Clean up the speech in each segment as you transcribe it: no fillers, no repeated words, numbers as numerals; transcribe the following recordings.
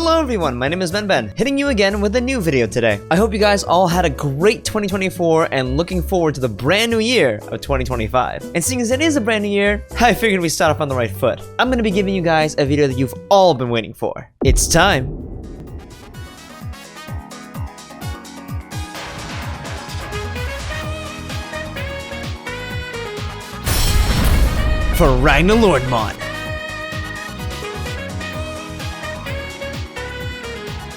Hello everyone, my name is Ben, hitting you again with a new video today. I hope you guys all had a great 2024 and looking forward to the brand new year of 2025. And seeing as it is a brand new year, I figured we start off on the right foot. I'm gonna be giving you guys a video that you've all been waiting for. It's time for Ragnaloardmon.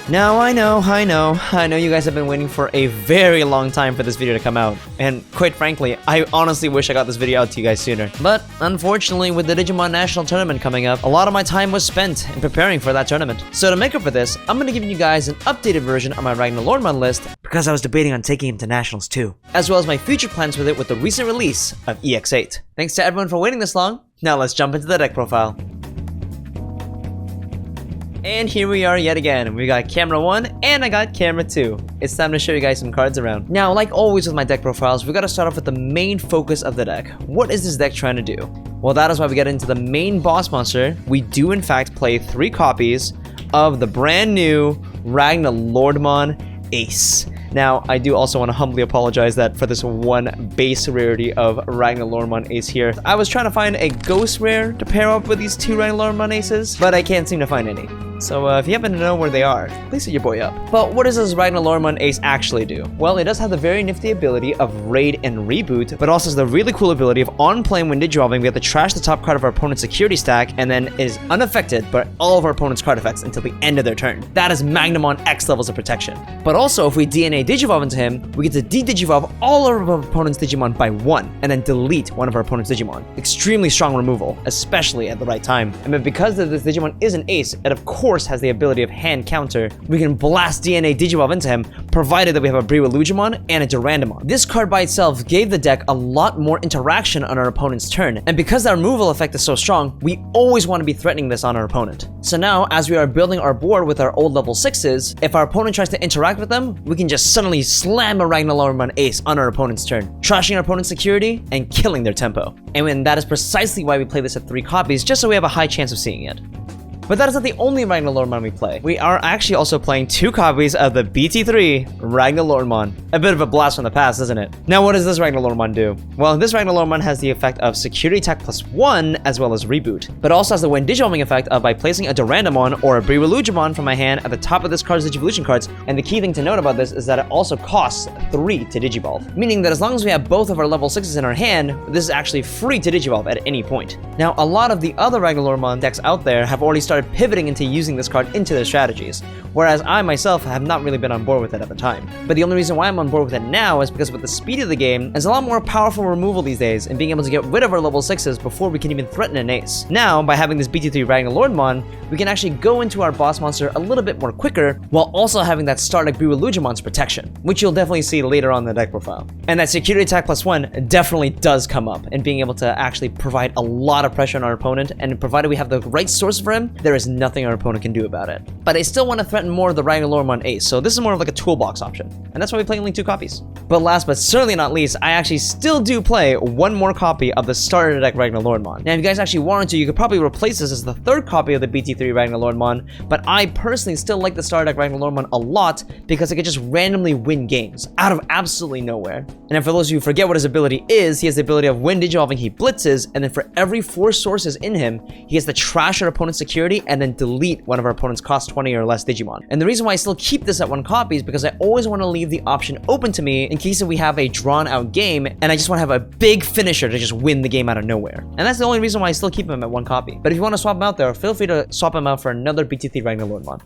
Now, I know you guys have been waiting for a very long time for this video to come out, and quite frankly, I honestly wish I got this video out to you guys sooner. But unfortunately, with the Digimon National Tournament coming up, a lot of my time was spent in preparing for that tournament. So to make up for this, I'm gonna give you guys an updated version of my Ragnaloardmon list, because I was debating on taking him to Nationals too, as well as my future plans with it with the recent release of EX8. Thanks to everyone for waiting this long. Now let's jump into the deck profile. And here we are yet again. We got camera 1 and I got camera 2. It's time to show you guys some cards around. Now, like always with my deck profiles, we gotta start off with the main focus of the deck. What is this deck trying to do? Well, that is why we get into the main boss monster. We do in fact play 3 copies of the brand new Ragnaloardmon Ace. Now, I do also want to humbly apologize that for this one base rarity of Ragnaloardmon Ace here. I was trying to find a ghost rare to pair up with these 2 Ragnaloardmon Aces, but I can't seem to find any. So if you happen to know where they are, please hit your boy up. But what does this Ragnaloardmon Ace actually do? Well, it does have the very nifty ability of Raid and Reboot, but also has the really cool ability of on plane when Digivolving, we have to trash the top card of our opponent's security stack, and then it is unaffected by all of our opponent's card effects until the end of their turn. That is Magnamon X levels of protection. But also, if we DNA Digivolve into him, we get to de-Digivolve all of our opponent's Digimon by 1, and then delete one of our opponent's Digimon. Extremely strong removal, especially at the right time. And because this Digimon is an ace, it of course has the ability of hand counter, we can blast DNA Digivolve into him, provided that we have a BryweLudramon and a Durandamon. This card by itself gave the deck a lot more interaction on our opponent's turn, and because that removal effect is so strong, we always want to be threatening this on our opponent. So now, as we are building our board with our old level 6s, if our opponent tries to interact with them, we can just suddenly slam a Ragnaloardmon Ace on our opponent's turn, trashing our opponent's security and killing their tempo. And that is precisely why we play this at 3 copies, just so we have a high chance of seeing it. But that is not the only Ragnaloardmon we play. We are actually also playing 2 copies of the BT3 Ragnaloardmon. A bit of a blast from the past, isn't it? Now, what does this Ragnaloardmon do? Well, this Ragnaloardmon has the effect of Security Attack +1 as well as Reboot, but also has the when Digivolving effect of by placing a Durandamon or a BryweLudramon from my hand at the top of this card's Digivolution cards. And the key thing to note about this is that it also costs 3 to Digivolve, meaning that as long as we have both of our level 6s in our hand, this is actually free to Digivolve at any point. Now, a lot of the other Ragnaloardmon decks out there have already started pivoting into using this card into their strategies, whereas I myself have not really been on board with it at the time. But the only reason why I'm on board with it now is because with the speed of the game, there's a lot more powerful removal these days and being able to get rid of our level 6s before we can even threaten an ace. Now, by having this BT3 Ragnaloardmon, we can actually go into our boss monster a little bit more quicker, while also having that start like BryweLudramon's protection, which you'll definitely see later on in the deck profile. And that Security Attack +1 definitely does come up, and being able to actually provide a lot of pressure on our opponent, and provided we have the right source for him, there is nothing our opponent can do about it. But I still want to threaten more of the Ragnaloardmon Ace, so this is more of like a toolbox option, and that's why we play only 2 copies. But last but certainly not least, I actually still do play 1 more copy of the starter deck Ragnaloardmon. Now, if you guys actually wanted to, you could probably replace this as the 3rd copy of the BT3 Ragnaloardmon, but I personally still like the starter deck Ragnaloardmon a lot because it could just randomly win games out of absolutely nowhere. And then for those of you who forget what his ability is, he has the ability of when Digivolving, he blitzes, and then for every 4 sources in him, he has to trash our opponent's security and then delete one of our opponent's cost 20 or less Digimon. And the reason why I still keep this at 1 copy is because I always want to leave the option open to me in case that we have a drawn out game and I just want to have a big finisher to just win the game out of nowhere. And that's the only reason why I still keep him at 1 copy. But if you want to swap him out there, feel free to swap him out for another BT3 Ragnaloardmon.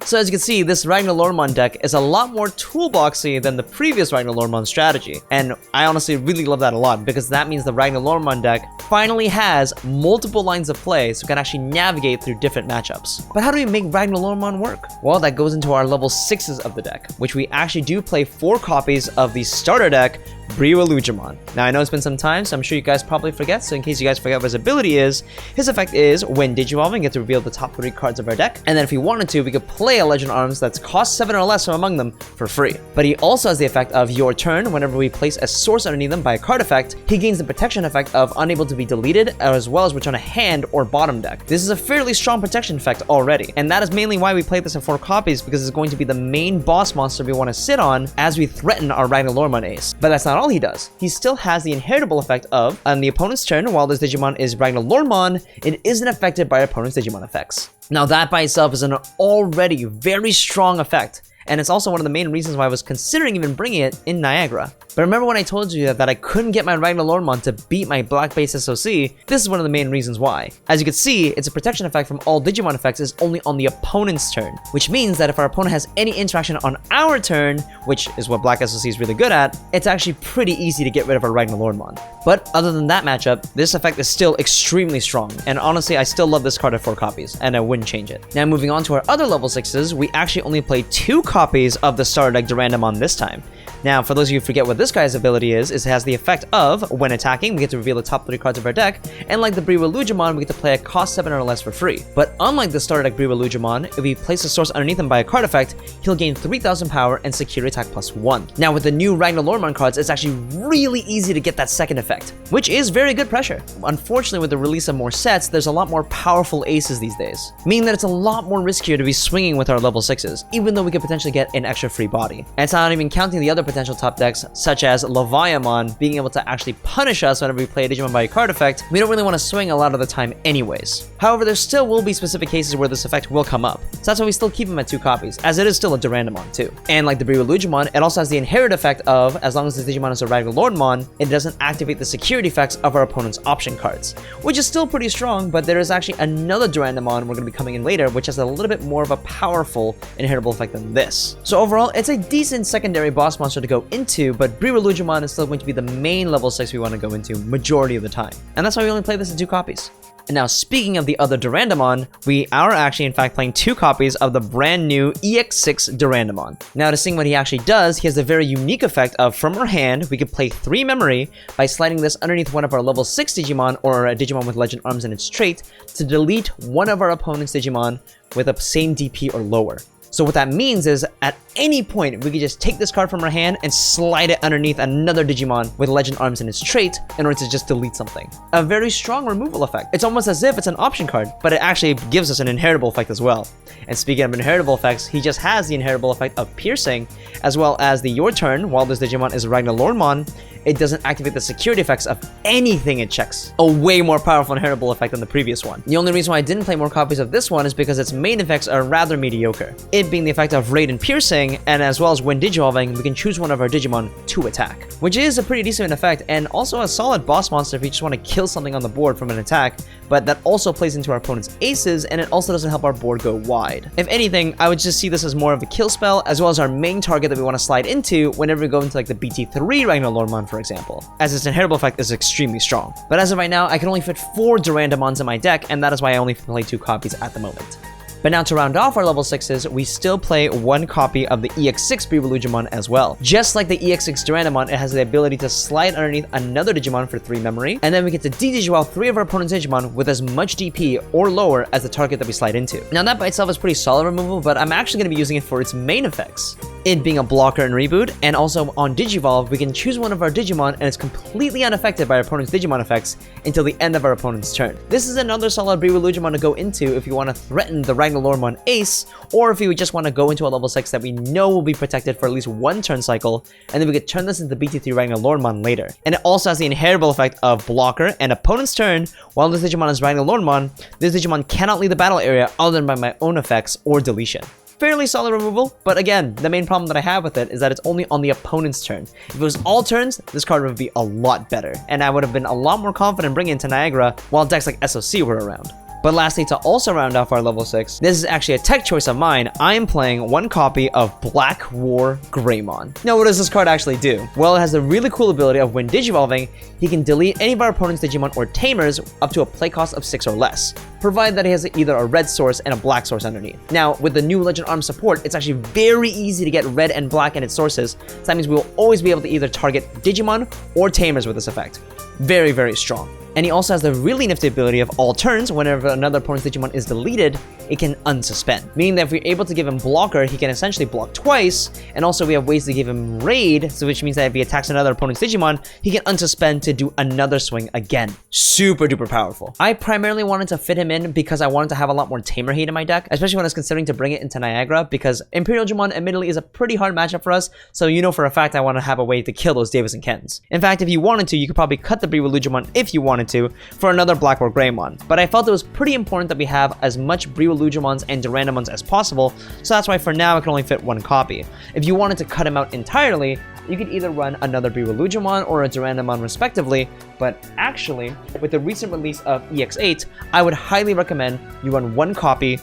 So as you can see, this Ragnaloardmon deck is a lot more toolboxy than the previous Ragnaloardmon strategy. And I honestly really love that a lot, because that means the Ragnaloardmon deck finally has multiple lines of play, so we can actually navigate through different matchups. But how do we make Ragnaloardmon work? Well, that goes into our level 6s of the deck, which we actually do play 4 copies of the starter deck, BryweLudramon. Now, I know it's been some time, so I'm sure you guys probably forget, so in case you guys forget what his ability is, his effect is, when Digivolving, we get to reveal the top 3 cards of our deck, and then if we wanted to, we could play play a Legend Arms that's cost 7 or less from among them for free. But he also has the effect of your turn, whenever we place a source underneath them by a card effect, he gains the protection effect of unable to be deleted, as well as return a hand or bottom deck. This is a fairly strong protection effect already, and that is mainly why we play this in 4 copies, because it's going to be the main boss monster we want to sit on as we threaten our Ragnaloardmon ace. But that's not all he does. He still has the inheritable effect of, on the opponent's turn, while this Digimon is Ragnaloardmon, it isn't affected by opponent's Digimon effects. Now that by itself is an already very strong effect, and it's also one of the main reasons why I was considering even bringing it in Niagara. But remember when I told you that I couldn't get my Ragnaloardmon to beat my black base SOC? This is one of the main reasons why. As you can see, its protection effect from all Digimon effects is only on the opponent's turn, which means that if our opponent has any interaction on our turn, which is what black SOC is really good at, it's actually pretty easy to get rid of our Ragnaloardmon. But other than that matchup, this effect is still extremely strong, and honestly, I still love this card at 4 copies, and I wouldn't change it. Now moving on to our other level 6s, we actually only play 2 copies of the starter deck Durandamon this time. Now, for those of you who forget what this guy's ability is, it has the effect of, when attacking, we get to reveal the top 3 cards of our deck, and like the BryweLudramon, we get to play a cost 7 or less for free. But unlike the starter deck BryweLudramon, if we place a source underneath him by a card effect, he'll gain 3000 power and security attack +1. Now, with the new Ragnaloardmon cards, it's actually really easy to get that second effect, which is very good pressure. Unfortunately, with the release of more sets, there's a lot more powerful aces these days, meaning that it's a lot more riskier to be swinging with our level 6s, even though we could potentially get an extra free body. And it's not even counting the other potential top decks, such as Leviamon being able to actually punish us whenever we play a Digimon by a card effect. We don't really want to swing a lot of the time anyways. However, there still will be specific cases where this effect will come up, so that's why we still keep him at 2 copies, as it is still a Durandamon too. And like the BryweLudramon, it also has the inherent effect of, as long as this Digimon is a Ragnaloardmon, it doesn't activate the security effects of our opponent's option cards, which is still pretty strong. But there is actually another Durandamon we're going to be coming in later, which has a little bit more of a powerful inheritable effect than this. So overall, it's a decent secondary boss monster to go into, but BryweLudramon is still going to be the main level 6 we want to go into majority of the time. And that's why we only play this in 2 copies. And now, speaking of the other Durandamon, we are actually in fact playing 2 copies of the brand new EX6 Durandamon. Now, to see what he actually does, he has a very unique effect of, from our hand, we can play 3 memory by sliding this underneath one of our level 6 Digimon, or a Digimon with Legend Arms in its trait, to delete one of our opponent's Digimon with a same DP or lower. So what that means is, at any point, we can just take this card from our hand and slide it underneath another Digimon with Legend Arms in its trait in order to just delete something. A very strong removal effect. It's almost as if it's an option card, but it actually gives us an inheritable effect as well. And speaking of inheritable effects, he just has the inheritable effect of piercing, as well as the your turn, while this Digimon is Ragnaloardmon, it doesn't activate the security effects of anything it checks. A way more powerful inheritable effect than the previous one. The only reason why I didn't play more copies of this one is because its main effects are rather mediocre. It being the effect of raid and piercing, and as well as when digivolving, we can choose one of our Digimon to attack, which is a pretty decent effect, and also a solid boss monster if you just want to kill something on the board from an attack, but that also plays into our opponent's aces, and it also doesn't help our board go wide. If anything, I would just see this as more of a kill spell, as well as our main target that we want to slide into whenever we go into like the BT3 Ragnaloardmon, for example, as its inheritable effect is extremely strong. But as of right now, I can only fit 4 Durandamons in my deck, and that is why I only play 2 copies at the moment. But now to round off our level 6s, we still play 1 copy of the EX6 BryweLudramon as well. Just like the EX6 Durandamon, it has the ability to slide underneath another Digimon for 3 memory, and then we get to de-Digivolve 3 of our opponent's Digimon with as much DP or lower as the target that we slide into. Now that by itself is pretty solid removal, but I'm actually going to be using it for its main effects. It being a blocker and reboot, and also on Digivolve, we can choose one of our Digimon and it's completely unaffected by our opponent's Digimon effects until the end of our opponent's turn. This is another solid BryweLudramon to go into if you want to threaten the Ragnaloardmon ace, or if you just want to go into a level 6 that we know will be protected for at least 1 turn cycle, and then we could turn this into BT3 Ragnaloardmon later. And it also has the inheritable effect of blocker, and opponent's turn, while this Digimon is Ragnaloardmon, this Digimon cannot leave the battle area other than by my own effects or deletion. Fairly solid removal, but again, the main problem that I have with it is that it's only on the opponent's turn. If it was all turns, this card would be a lot better, and I would have been a lot more confident bringing it to Niagara while decks like SOC were around. But lastly, to also round off our level 6, this is actually a tech choice of mine. I am playing 1 copy of Blackwargreymon. Now, what does this card actually do? Well, it has the really cool ability of when digivolving, he can delete any of our opponent's Digimon or Tamers up to a play cost of 6 or less, provided that he has either a red source and a black source underneath. Now, with the new Legend Arms support, it's actually very easy to get red and black in its sources, so that means we will always be able to either target Digimon or Tamers with this effect. Very, very strong. And he also has the really nifty ability of all turns, whenever another opponent's Digimon is deleted, it can unsuspend. Meaning that if we're able to give him blocker, he can essentially block twice, and also we have ways to give him raid, so which means that if he attacks another opponent's Digimon, he can unsuspend to do another swing again. Super duper powerful. I primarily wanted to fit him in because I wanted to have a lot more Tamer hate in my deck, especially when I was considering to bring it into Niagara, because Imperial Digimon admittedly is a pretty hard matchup for us, so you know for a fact I want to have a way to kill those Davis and Kens. In fact, if you wanted to, you could probably cut the BryweLudramon if you wanted to for another Blackwargreymon, but I felt it was pretty important that we have as much BryweLudramons and Durandamons as possible, so that's why for now I can only fit one copy. If you wanted to cut him out entirely, you could either run another BryweLudramon or a Durandamon respectively, but actually, with the recent release of EX8, I would highly recommend you run one copy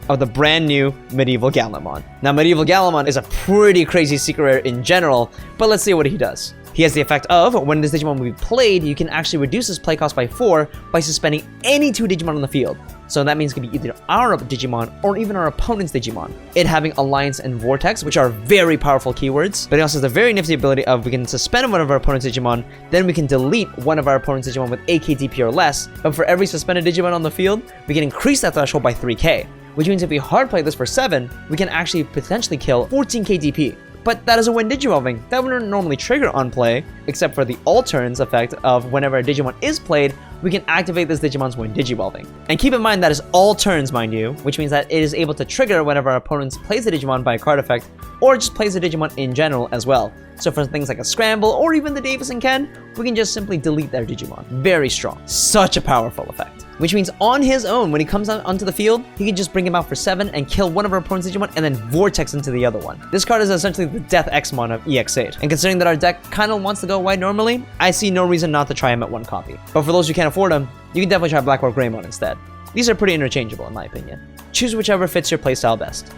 of the brand new Medieval Gallimon. Now, Medieval Gallimon is a pretty crazy secret rare in general, but let's see what he does. He has the effect of, when this Digimon will be played, you can actually reduce his play cost by 4 by suspending any 2 Digimon on the field. So that means it could be either our Digimon or even our opponent's Digimon. It having Alliance and Vortex, which are very powerful keywords, but it also has the very nifty ability of we can suspend one of our opponent's Digimon, then we can delete one of our opponent's Digimon with AKDP or less, but for every suspended Digimon on the field, we can increase that threshold by 3k. Which means if we hard play this for 7, we can actually potentially kill 14k DP. But that is a when Digivolving. That wouldn't normally trigger on play, except for the all turns effect of whenever a Digimon is played, we can activate this Digimon's when Digivolving. And keep in mind that is all turns, mind you, which means that it is able to trigger whenever our opponent plays a Digimon by a card effect, or just plays a Digimon in general as well. So for things like a Scramble, or even the Davis and Ken, we can just simply delete their Digimon. Very strong. Such a powerful effect. Which means on his own, when he comes out onto the field, he can just bring him out for 7 and kill one of our opponent's Digimon and then Vortex into the other one. This card is essentially the Death Xmon of EX8. And considering that our deck kind of wants to go wide normally, I see no reason not to try him at one copy. But for those who can't afford him, you can definitely try Blackwargreymon instead. These are pretty interchangeable in my opinion. Choose whichever fits your playstyle best.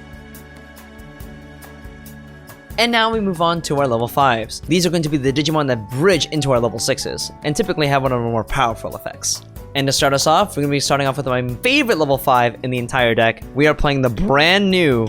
And now we move on to our level 5s. These are going to be the Digimon that bridge into our level 6s, and typically have one of our more powerful effects. And to start us off, we're going to be starting off with my favorite level 5 in the entire deck. We are playing the brand new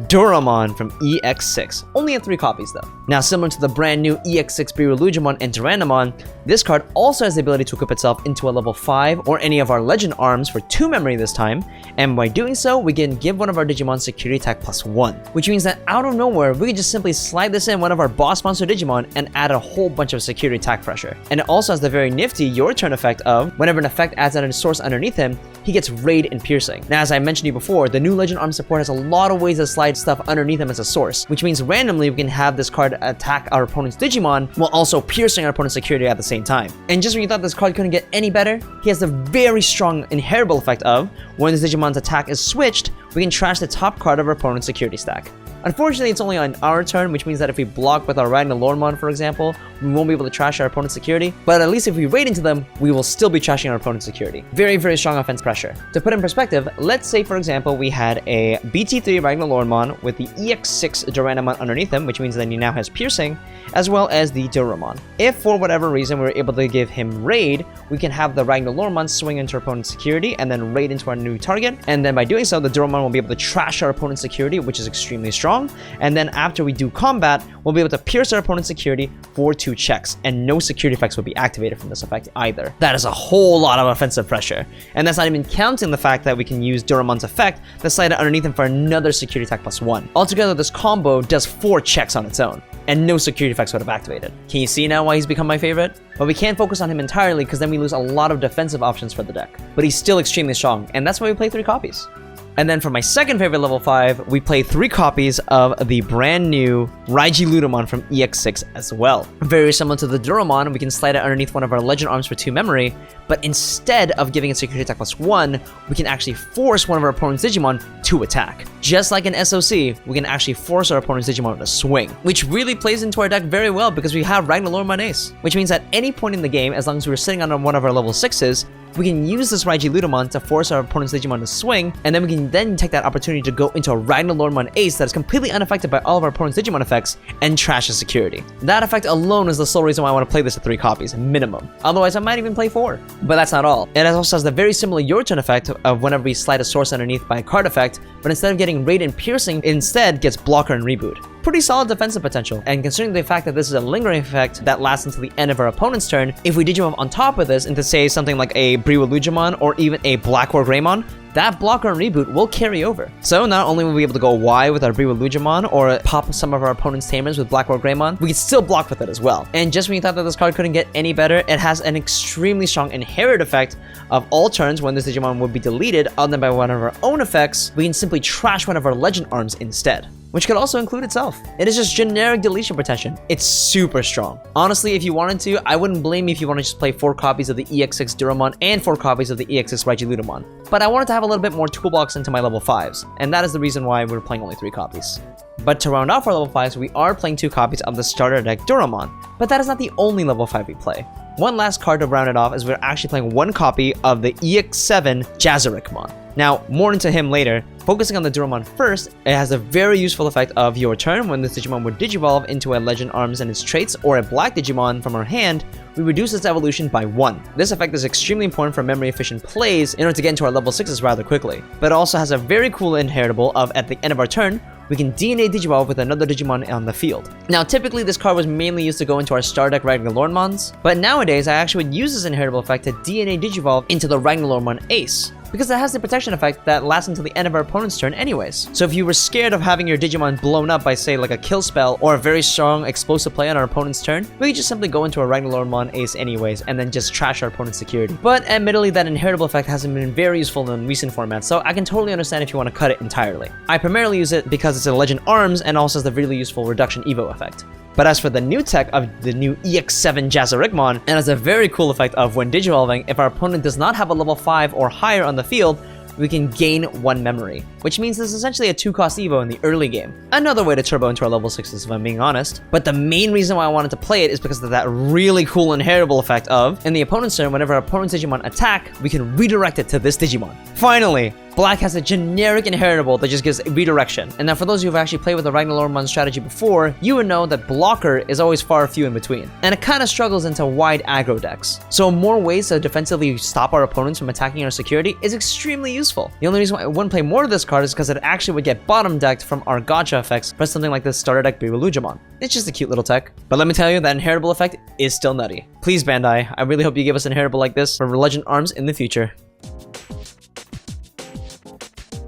Duramon from EX6. Only have 3 copies though. Now, similar to the brand new EX6 BryweLudramon and Durandamon, this card also has the ability to equip itself into a level 5 or any of our legend arms for 2 memory this time, and by doing so, we can give one of our Digimon security attack +1, which means that out of nowhere, we can just simply slide this in one of our boss monster Digimon and add a whole bunch of security attack pressure. And it also has the very nifty your turn effect of, whenever an effect adds a source underneath him, he gets raid and piercing. Now, as I mentioned to you before, the new legend arm support has a lot of ways to slide stuff underneath him as a source, which means randomly we can have this card attack our opponent's Digimon while also piercing our opponent's security at the same time. And just when you thought this card couldn't get any better, he has the very strong inheritable effect of, when this Digimon's attack is switched, we can trash the top card of our opponent's security stack. Unfortunately, it's only on our turn, which means that if we block with our Ragnaloardmon, for example, we won't be able to trash our opponent's security, but at least if we raid into them, we will still be trashing our opponent's security. Very, very strong offense pressure. To put in perspective, let's say, for example, we had a BT3 Ragnaloardmon with the EX6 Durandamon underneath him, which means that he now has piercing, as well as the Duramon. If for whatever reason we were able to give him raid, we can have the Ragnaloardmon swing into our opponent's security and then raid into our new target, and then by doing so, the Duramon will be able to trash our opponent's security, which is extremely strong. And then after we do combat, we'll be able to pierce our opponent's security for 2 checks, and no security effects will be activated from this effect either. That is a whole lot of offensive pressure, and that's not even counting the fact that we can use Duramon's effect to slide it underneath him for another security attack +1. Altogether, this combo does 4 checks on its own, and no security effects would have activated. Can you see now why he's become my favorite? But we can't focus on him entirely because then we lose a lot of defensive options for the deck. But he's still extremely strong, and that's why we play 3 copies. And then for my second favorite level 5, we play 3 copies of the brand new Raijiludomon from EX6 as well. Very similar to the Duramon, we can slide it underneath one of our legend arms for 2 memory, but instead of giving it security attack +1, we can actually force one of our opponent's Digimon to attack. Just like an SOC, we can actually force our opponent's Digimon to swing, which really plays into our deck very well because we have Ragnaloardmon Ace, which means at any point in the game, as long as we're sitting on one of our level 6s, we can use this Raijiludomon to force our opponent's Digimon to swing, and then we can then take that opportunity to go into a Ragnaloardmon Ace that is completely unaffected by all of our opponent's Digimon effects and trash his security. That effect alone is the sole reason why I want to play this at 3 copies, minimum. Otherwise, I might even play 4. But that's not all. It also has the very similar your turn effect of whenever we slide a source underneath by a card effect, but instead of getting raid and piercing, instead gets blocker and reboot. pretty solid defensive potential. And considering the fact that this is a lingering effect that lasts until the end of our opponent's turn, if we Digimon on top of this into say something like a BryweLudramon or even a Blackwargreymon, that blocker and reboot will carry over. So not only will we be able to go Y with our BryweLudramon or pop some of our opponent's tamers with Blackwargreymon, we can still block with it as well. And just when you thought that this card couldn't get any better, it has an extremely strong inherit effect of all turns when this Digimon would be deleted other than by one of our own effects, we can simply trash one of our legend arms instead, which could also include itself. It is just generic deletion protection. It's super strong. Honestly, if you wanted to, I wouldn't blame you if you want to just play 4 copies of the EX6 Duramon and 4 copies of the EX6 Raijiludomon. But I wanted to have a little bit more toolbox into my level 5s, and that is the reason why we're playing only 3 copies. But to round off our level 5s, we are playing 2 copies of the starter deck Duramon. But that is not the only level 5 we play. One last card to round it off is we're actually playing 1 copy of the EX7 Jazarichmon. Now, more into him later. Focusing on the Duramon first, it has a very useful effect of your turn when this Digimon would Digivolve into a Legend Arms and its traits or a Black Digimon from our hand, we reduce its evolution by 1. This effect is extremely important for memory efficient plays in order to get into our level 6s rather quickly, but it also has a very cool inheritable of at the end of our turn, we can DNA Digivolve with another Digimon on the field. Now, typically this card was mainly used to go into our star deck Ragnaloardmons, but nowadays I actually would use this inheritable effect to DNA Digivolve into the Ragnaloardmon Ace, because it has the protection effect that lasts until the end of our opponent's turn anyways. So if you were scared of having your Digimon blown up by say like a kill spell or a very strong explosive play on our opponent's turn, we could just simply go into a Ragnaloardmon Ace anyways and then just trash our opponent's security. But admittedly, that inheritable effect hasn't been very useful in recent formats, so I can totally understand if you want to cut it entirely. I primarily use it because it's a Legend Arms and also has the really useful reduction Evo effect. But as for the new tech of the new EX7 Jazarichmon, it has a very cool effect of when Digivolving, if our opponent does not have a level 5 or higher on the field, we can gain 1 memory, which means this is essentially a 2-cost Evo in the early game. Another way to turbo into our level 6s if I'm being honest. But the main reason why I wanted to play it is because of that really cool inheritable effect of, in the opponent's turn, whenever our opponent's Digimon attack, we can redirect it to this Digimon. Finally! Black has a generic inheritable that just gives redirection. And now for those of you who've actually played with the Ragnaloardmon strategy before, you would know that blocker is always far few in between. And it kind of struggles into wide aggro decks. So more ways to defensively stop our opponents from attacking our security is extremely useful. The only reason why I wouldn't play more of this card is because it actually would get bottom decked from our gacha effects for something like this starter deck BryweLudramon. It's just a cute little tech. But let me tell you, that inheritable effect is still nutty. Please Bandai, I really hope you give us an inheritable like this for Legend Arms in the future.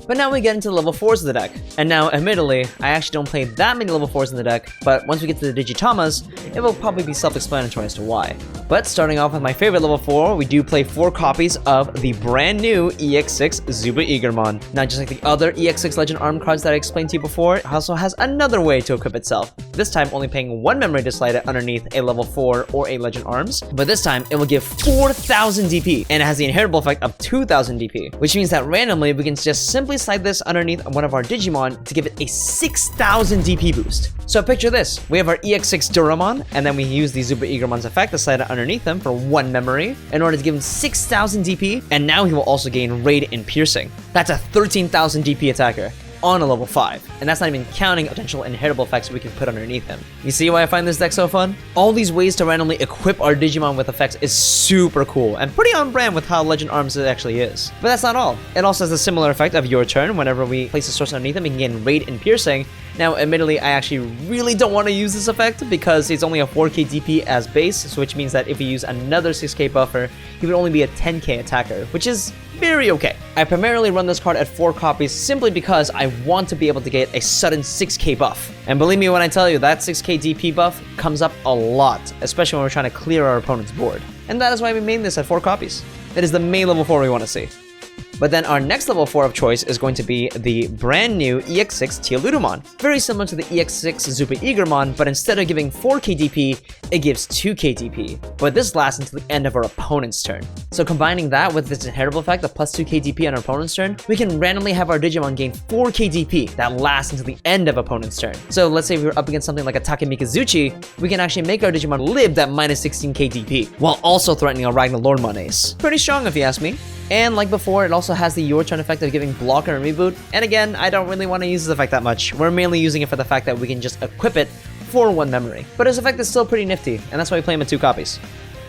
But now we get into the level 4s of the deck. And now, admittedly, I actually don't play that many level 4s in the deck, but once we get to the Digitamas, it will probably be self-explanatory as to why. But starting off with my favorite level 4, we do play 4 copies of the brand new EX6 ZubaEagermon. Now, just like the other EX6 Legend Arm cards that I explained to you before, it also has another way to equip itself. This time only paying 1 memory to slide it underneath a level 4 or a Legend Arms, but this time it will give 4,000 DP, and it has the inheritable effect of 2,000 DP, which means that randomly we can just simply slide this underneath one of our Digimon to give it a 6,000 DP boost. So picture this, we have our EX6 Duramon, and then we use the ZubaEagermon's effect to slide it underneath him for 1 memory in order to give him 6,000 DP, and now he will also gain Raid and Piercing. That's a 13,000 DP attacker on a level 5, and that's not even counting potential inheritable effects we can put underneath him. You see why I find this deck so fun? All these ways to randomly equip our Digimon with effects is super cool, and pretty on brand with how Legend Arms it actually is. But that's not all. It also has a similar effect of your turn. Whenever we place a source underneath him, we can gain Raid and Piercing. Now, admittedly, I actually really don't want to use this effect because it's only a 4k DP as base, so which means that if we use another 6k buffer, he would only be a 10k attacker, which is very okay. I primarily run this card at 4 copies simply because I want to be able to get a sudden 6k buff. And believe me when I tell you, that 6k DP buff comes up a lot, especially when we're trying to clear our opponent's board. And that is why we made this at 4 copies. It is the main level 4 we want to see. But then our next level 4 of choice is going to be the brand new EX6 TiaLudomon. Very similar to the EX6 ZubaEagermon, but instead of giving 4k DP, it gives 2k DP. But this lasts until the end of our opponent's turn. So combining that with this inheritable effect of plus 2k DP on our opponent's turn, we can randomly have our Digimon gain 4k DP that lasts until the end of opponent's turn. So let's say if we're up against something like a Takemikazuchi, we can actually make our Digimon live that minus 16k DP, while also threatening a Ragnaloardmon Ace. Pretty strong if you ask me. And like before, it also has the your turn effect of giving blocker and reboot. And again, I don't really want to use this effect that much. We're mainly using it for the fact that we can just equip it for 1 memory. But his effect is still pretty nifty, and that's why we play him in 2 copies.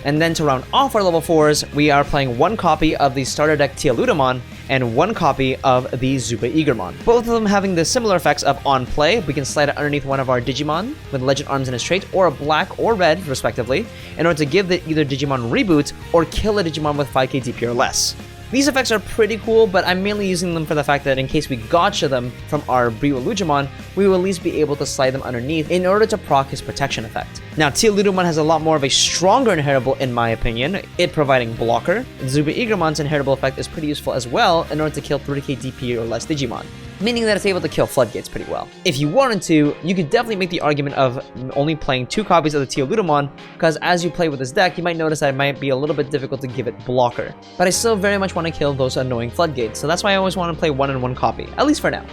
And then to round off our level 4s, we are playing one copy of the starter deck TiaLudomon and one copy of the ZubaEagermon. Both of them having the similar effects of on play. We can slide it underneath one of our Digimon with legend arms in his trait, or a black or red, respectively, in order to give the either Digimon reboot or kill a Digimon with 5k DP or less. These effects are pretty cool, but I'm mainly using them for the fact that in case we gotcha them from our BryweLudramon, we will at least be able to slide them underneath in order to proc his protection effect. Now, TiaLudomon has a lot more of a stronger inheritable in my opinion, it providing blocker. ZubaEagermon's inheritable effect is pretty useful as well in order to kill 30k DP or less Digimon, meaning that it's able to kill floodgates pretty well. If you wanted to, you could definitely make the argument of only playing 2 copies of the TiaLudomon, because as you play with this deck, you might notice that it might be a little bit difficult to give it blocker. But I still very much want to kill those annoying floodgates, so that's why I always want to play 1 and 1 copy, at least for now.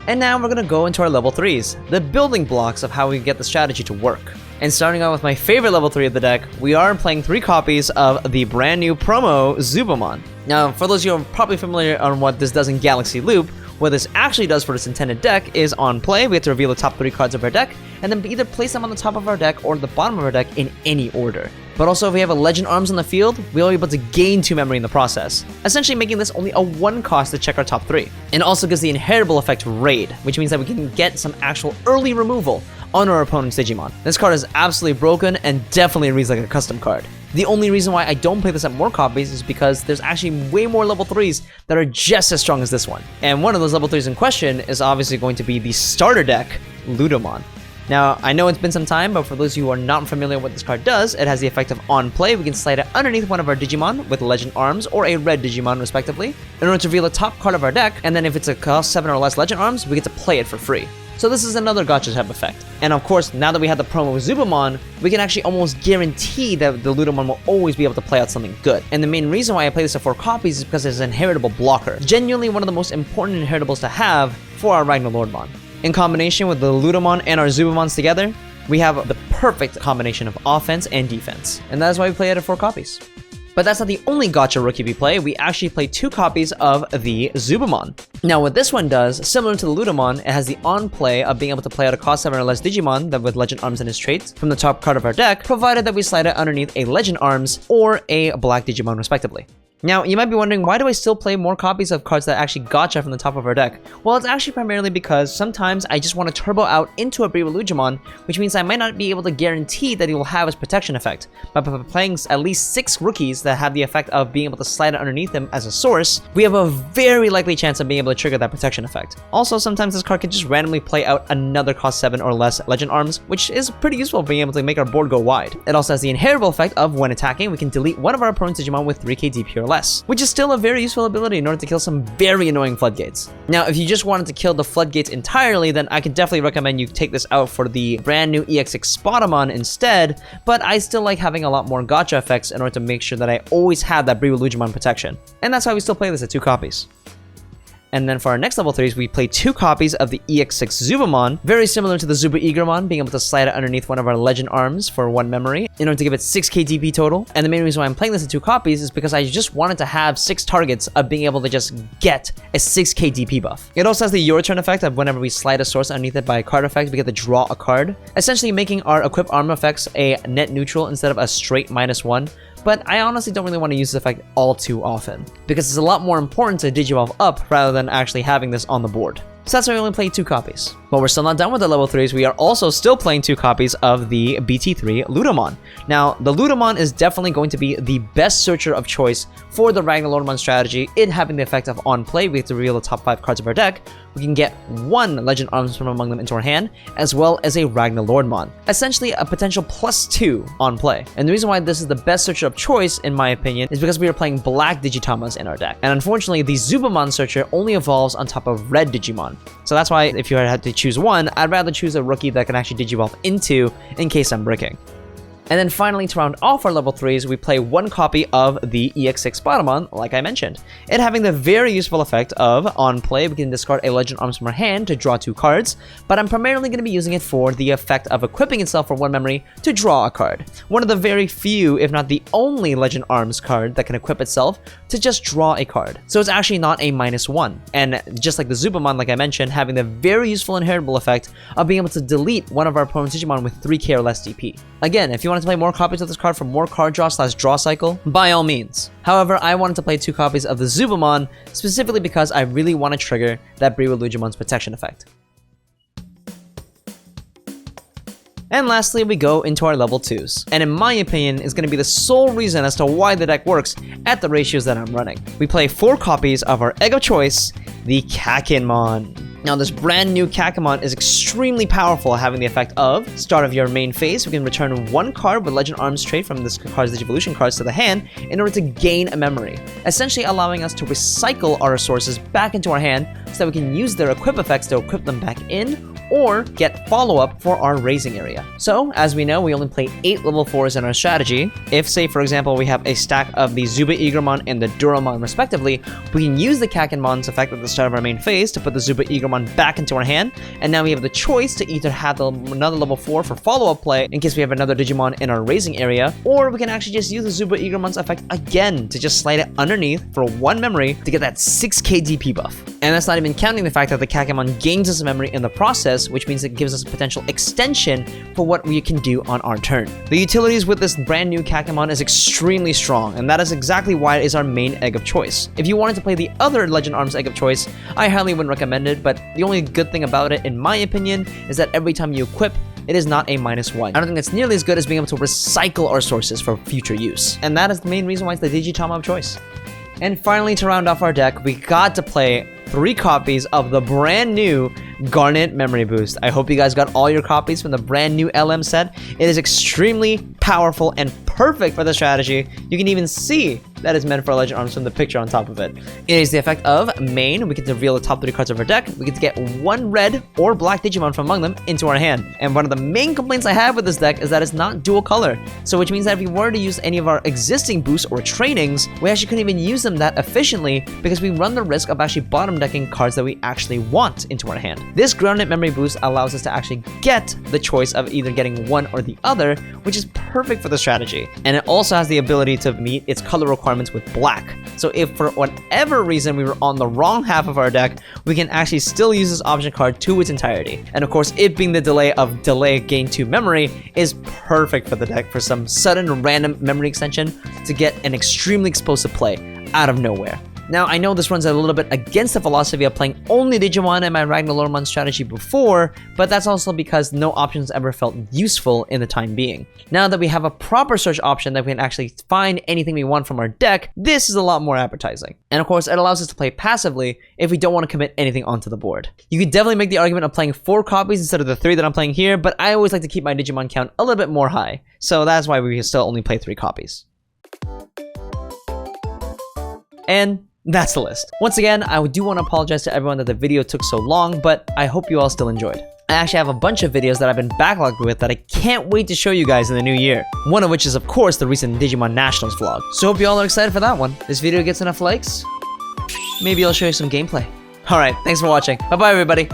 And now we're going to go into our level 3s, the building blocks of how we get the strategy to work. And starting out with my favorite level 3 of the deck, we are playing 3 copies of the brand new promo Zubamon. Now, for those of you who are probably familiar on what this does in Galaxy Loop, what this actually does for its intended deck is on play, we have to reveal the top 3 cards of our deck, and then either place them on the top of our deck or the bottom of our deck in any order. But also, if we have a Legend Arms on the field, we'll be able to gain 2 memory in the process, essentially making this only a 1 cost to check our top 3. And also gives the inheritable effect Raid, which means that we can get some actual early removal on our opponent's Digimon. This card is absolutely broken and definitely reads like a custom card. The only reason why I don't play this at more copies is because there's actually way more level 3s that are just as strong as this one. And one of those level 3s in question is obviously going to be the starter deck, Ludomon. Now, I know it's been some time, but for those of you who are not familiar with what this card does, it has the effect of on play. We can slide it underneath one of our Digimon with Legend Arms or a red Digimon, respectively, in order to reveal the top card of our deck, and then if it's a cost 7 or less Legend Arms, we get to play it for free. So this is another gotcha type effect. And of course, now that we have the promo with Zubamon, we can actually almost guarantee that the Ludomon will always be able to play out something good. And the main reason why I play this at 4 copies is because it's an inheritable blocker. Genuinely one of the most important inheritables to have for our Ragnaloardmon. In combination with the Ludomon and our Zubamons together, we have the perfect combination of offense and defense. And that is why we play it at 4 copies. But that's not the only gotcha rookie we play. We actually play 2 copies of the Zubamon. Now what this one does, similar to the Ludomon, it has the on play of being able to play out a cost 7 or less Digimon that with Legend Arms in his traits from the top card of our deck, provided that we slide it underneath a Legend Arms or a black Digimon respectively. Now, you might be wondering, why do I still play more copies of cards that actually gotcha from the top of our deck? Well, it's actually primarily because sometimes I just want to turbo out into a BryweLudramon, which means I might not be able to guarantee that he will have his protection effect. But by playing at least 6 rookies that have the effect of being able to slide it underneath them as a source, we have a very likely chance of being able to trigger that protection effect. Also, sometimes this card can just randomly play out another cost 7 or less Legend Arms, which is pretty useful for being able to make our board go wide. It also has the inheritable effect of when attacking, we can delete one of our opponent's Digimon with 3k DP or less, which is still a very useful ability in order to kill some very annoying floodgates. Now, if you just wanted to kill the floodgates entirely, then I could definitely recommend you take this out for the brand new EX6 Spadamon instead, but I still like having a lot more gotcha effects in order to make sure that I always have that BryweLudramon protection. And that's why we still play this at 2 copies. And then for our next level 3s, we play 2 copies of the EX6 Zubamon, very similar to the ZubaEagermon, being able to slide it underneath one of our Legend Arms for 1 memory, in order to give it 6k DP total. And the main reason why I'm playing this in 2 copies is because I just wanted to have 6 targets of being able to just get a 6k DP buff. It also has the Your Turn effect of whenever we slide a source underneath it by a card effect, we get to draw a card, essentially making our equip armor effects a net neutral instead of a straight -1. But I honestly don't really want to use this effect all too often, because it's a lot more important to Digivolve up rather than actually having this on the board. So that's why we only play 2 copies. But we're still not done with the level 3s, we are also still playing 2 copies of the BT3 Ludomon. Now, the Ludomon is definitely going to be the best searcher of choice for the Ragnaloardmon strategy, it having the effect of on play, we have to reveal the top 5 cards of our deck, we can get 1 Legend Arms from among them into our hand, as well as a Ragnaloardmon. Essentially a potential +2 on play. And the reason why this is the best searcher of choice, in my opinion, is because we are playing black Digitamas in our deck. And unfortunately, the Zubamon searcher only evolves on top of red Digimon. So that's why if you had to choose one, I'd rather choose a rookie that can actually Digivolve into in case I'm bricking. And then finally, to round off our level 3s, we play one copy of the EX6 Spadamon, like I mentioned. It having the very useful effect of, on play, we can discard a Legend Arms from our hand to draw 2 cards, but I'm primarily going to be using it for the effect of equipping itself for 1 memory to draw a card. One of the very few, if not the only Legend Arms card that can equip itself to just draw a card. So it's actually not a -1. And just like the Zubamon, like I mentioned, having the very useful inheritable effect of being able to delete one of our opponent's Digimon with 3k or less DP. Again, if you want to play more copies of this card for more card draw/draw cycle, by all means. However, I wanted to play 2 copies of the Zubamon, specifically because I really want to trigger that BryweLudramon's protection effect. And lastly, we go into our level 2s, and in my opinion, is going to be the sole reason as to why the deck works at the ratios that I'm running. We play 4 copies of our egg of choice, the Kakkinmon. Now, this brand new Kakkinmon is extremely powerful, having the effect of, start of your main phase, we can return 1 card with Legend Arms trait from this card's Digivolution cards to the hand in order to gain a memory, essentially allowing us to recycle our resources back into our hand so that we can use their equip effects to equip them back in, or get follow-up for our raising area. So, as we know, we only play 8 level 4s in our strategy. If, say, for example, we have a stack of the ZubaEagermon and the Duramon respectively, we can use the Kakkinmon's effect at the start of our main phase to put the ZubaEagermon back into our hand, and now we have the choice to either have another level 4 for follow-up play in case we have another Digimon in our raising area, or we can actually just use the ZubaEagermon's effect again to just slide it underneath for 1 memory to get that 6k DP buff. And that's not even counting the fact that the Kakkinmon gains us a memory in the process, which means it gives us a potential extension for what we can do on our turn. The utilities with this brand new Kakkinmon is extremely strong, and that is exactly why it is our main egg of choice. If you wanted to play the other Legend Arms egg of choice, I highly wouldn't recommend it, but the only good thing about it, in my opinion, is that every time you equip, it is not a -1. I don't think it's nearly as good as being able to recycle our sources for future use. And that is the main reason why it's the Digitama of choice. And finally, to round off our deck, we got to play 3 copies of the brand new Garnet Memory Boost. I hope you guys got all your copies from the brand new LM set. It is extremely powerful and perfect for the strategy. You can even see that is meant for Legend Arms from the picture on top of it. It is the effect of main. We get to reveal the top 3 cards of our deck. We get to get 1 red or black Digimon from among them into our hand. And one of the main complaints I have with this deck is that it's not dual color. So which means that if we were to use any of our existing boosts or trainings, we actually couldn't even use them that efficiently because we run the risk of actually bottom decking cards that we actually want into our hand. This Grounded Memory Boost allows us to actually get the choice of either getting one or the other, which is perfect for the strategy. And it also has the ability to meet its color requirements with black. So if for whatever reason we were on the wrong half of our deck, we can actually still use this option card to its entirety. And of course, it being the delay gain 2 memory is perfect for the deck for some sudden random memory extension to get an extremely explosive play out of nowhere. Now, I know this runs a little bit against the philosophy of playing only Digimon in my Ragnaloardmon strategy before, but that's also because no options ever felt useful in the time being. Now that we have a proper search option that we can actually find anything we want from our deck, this is a lot more appetizing. And of course, it allows us to play passively if we don't want to commit anything onto the board. You could definitely make the argument of playing 4 copies instead of the 3 that I'm playing here, but I always like to keep my Digimon count a little bit more high, so that's why we still only play 3 copies. And that's the list. Once again, I do want to apologize to everyone that the video took so long, but I hope you all still enjoyed. I actually have a bunch of videos that I've been backlogged with that I can't wait to show you guys in the new year. One of which is, of course, the recent Digimon Nationals vlog. So hope you all are excited for that one. This video gets enough likes, maybe I'll show you some gameplay. Alright, thanks for watching. Bye-bye, everybody.